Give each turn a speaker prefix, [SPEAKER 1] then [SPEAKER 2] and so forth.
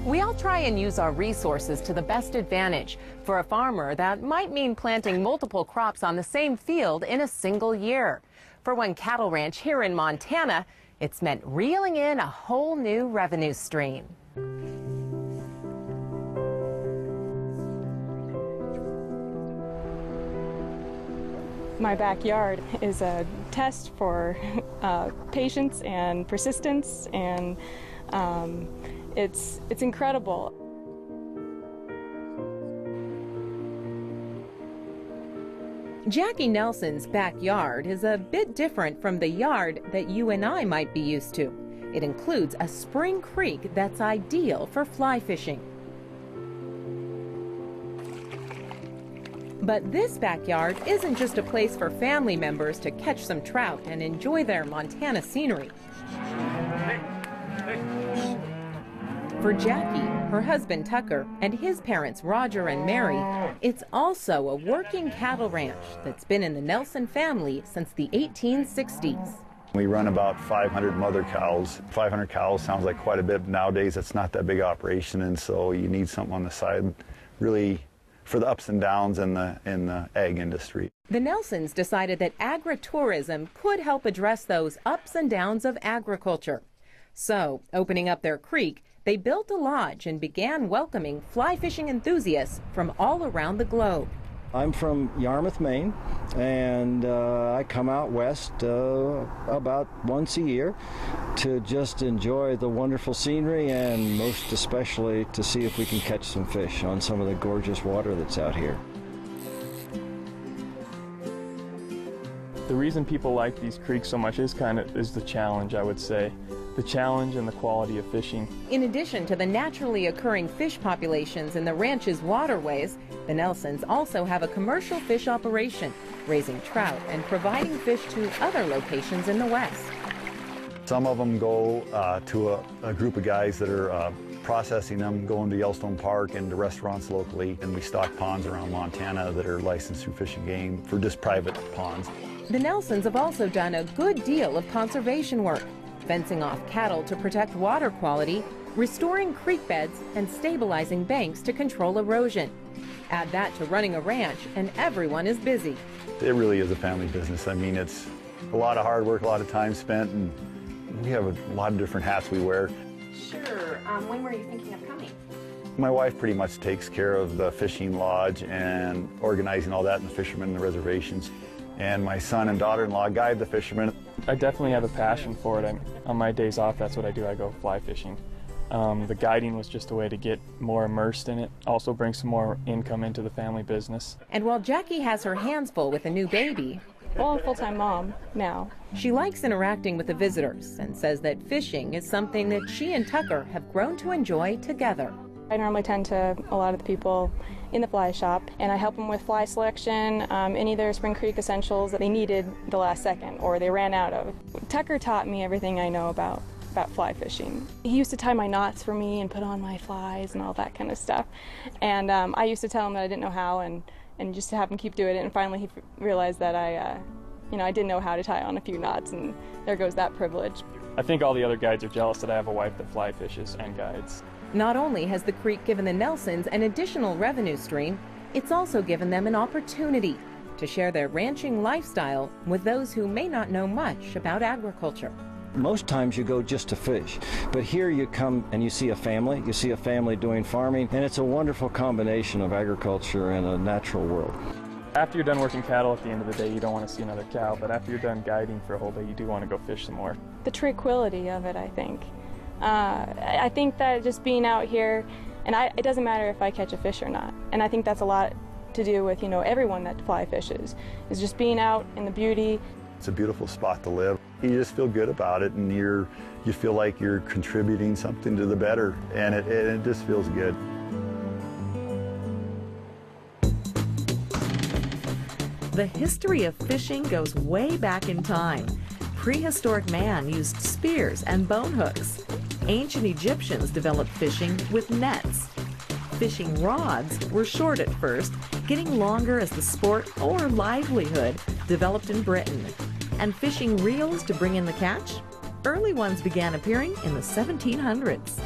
[SPEAKER 1] We all try and use our resources to the best advantage. For a farmer, that might mean planting multiple crops on the same field in a single year. For one cattle ranch here in Montana, it's meant reeling in a whole new revenue stream.
[SPEAKER 2] My backyard is a test for patience and persistence, and it's incredible.
[SPEAKER 1] Jackie Nelson's backyard is a bit different from the yard that you and I might be used to. It includes a spring creek that's ideal for fly fishing. But this backyard isn't just a place for family members to catch some trout and enjoy their Montana scenery. For Jackie, her husband Tucker, and his parents Roger and Mary, it's also a working cattle ranch that's been in the Nelson family since the 1860s.
[SPEAKER 3] We run about 500 mother cows. 500 cows sounds like quite a bit. Nowadays, it's not that big operation, and so you need something on the side, really, for the ups and downs in the ag industry.
[SPEAKER 1] The Nelsons decided that agritourism could help address those ups and downs of agriculture. So, opening up their creek, they built a lodge and began welcoming fly fishing enthusiasts from all around the globe.
[SPEAKER 4] I'm from Yarmouth, Maine, and I come out west about once a year to just enjoy the wonderful scenery, and most especially to see if we can catch some fish on some of the gorgeous water that's out here.
[SPEAKER 5] The reason people like these creeks so much is the challenge, I would say. The challenge and the quality of fishing.
[SPEAKER 1] In addition to the naturally occurring fish populations in the ranch's waterways, the Nelsons also have a commercial fish operation, raising trout and providing fish to other locations in the West.
[SPEAKER 3] Some of them go to a group of guys that are processing them, going to Yellowstone Park and to restaurants locally, and we stock ponds around Montana that are licensed through Fish and Game for just private ponds.
[SPEAKER 1] The Nelsons have also done a good deal of conservation work, fencing off cattle to protect water quality, restoring creek beds, and stabilizing banks to control erosion. Add that to running a ranch, and everyone is busy.
[SPEAKER 3] It really is a family business. I mean, it's a lot of hard work, a lot of time spent, and we have a lot of different hats we wear.
[SPEAKER 1] Sure. When were you thinking of coming?
[SPEAKER 3] My wife pretty much takes care of the fishing lodge and organizing all that, and the fishermen and the reservations. And my son and daughter-in-law guide the fishermen.
[SPEAKER 5] I definitely have a passion for it. On my days off, that's what I do. I go fly fishing. The guiding was just a way to get more immersed in it, also bring some more income into the family business.
[SPEAKER 1] And while Jackie has her hands full with a new baby,
[SPEAKER 2] well, I'm a full-time mom now.
[SPEAKER 1] She likes interacting with the visitors and says that fishing is something that she and Tucker have grown to enjoy together.
[SPEAKER 2] I normally tend to a lot of the people in the fly shop, and I help them with fly selection, any of their Spring Creek essentials that they needed the last second or they ran out of. Tucker taught me everything I know about fly fishing. He used to tie my knots for me and put on my flies and all that kind of stuff. And I used to tell him that I didn't know how, and just to have him keep doing it. And finally he realized that I didn't know how to tie on a few knots, and there goes that privilege.
[SPEAKER 5] I think all the other guides are jealous that I have a wife that fly fishes and guides.
[SPEAKER 1] Not only has the creek given the Nelsons an additional revenue stream, it's also given them an opportunity to share their ranching lifestyle with those who may not know much about agriculture.
[SPEAKER 4] Most times you go just to fish, but here you come and you see a family doing farming, and it's a wonderful combination of agriculture and a natural world.
[SPEAKER 5] After you're done working cattle at the end of the day, you don't want to see another cow, but after you're done guiding for a whole day, you do want to go fish some more.
[SPEAKER 2] The tranquility of it, I think. I think that just being out here, and it doesn't matter if I catch a fish or not, and I think that's a lot to do with, everyone that fly fishes, is just being out in the beauty.
[SPEAKER 3] It's a beautiful spot to live. You just feel good about it, and you feel like you're contributing something to the better, and it just feels good.
[SPEAKER 6] The history of fishing goes way back in time. Prehistoric man used spears and bone hooks. Ancient Egyptians developed fishing with nets. Fishing rods were short at first, getting longer as the sport or livelihood developed in Britain. And fishing reels to bring in the catch? Early ones began appearing in the 1700s.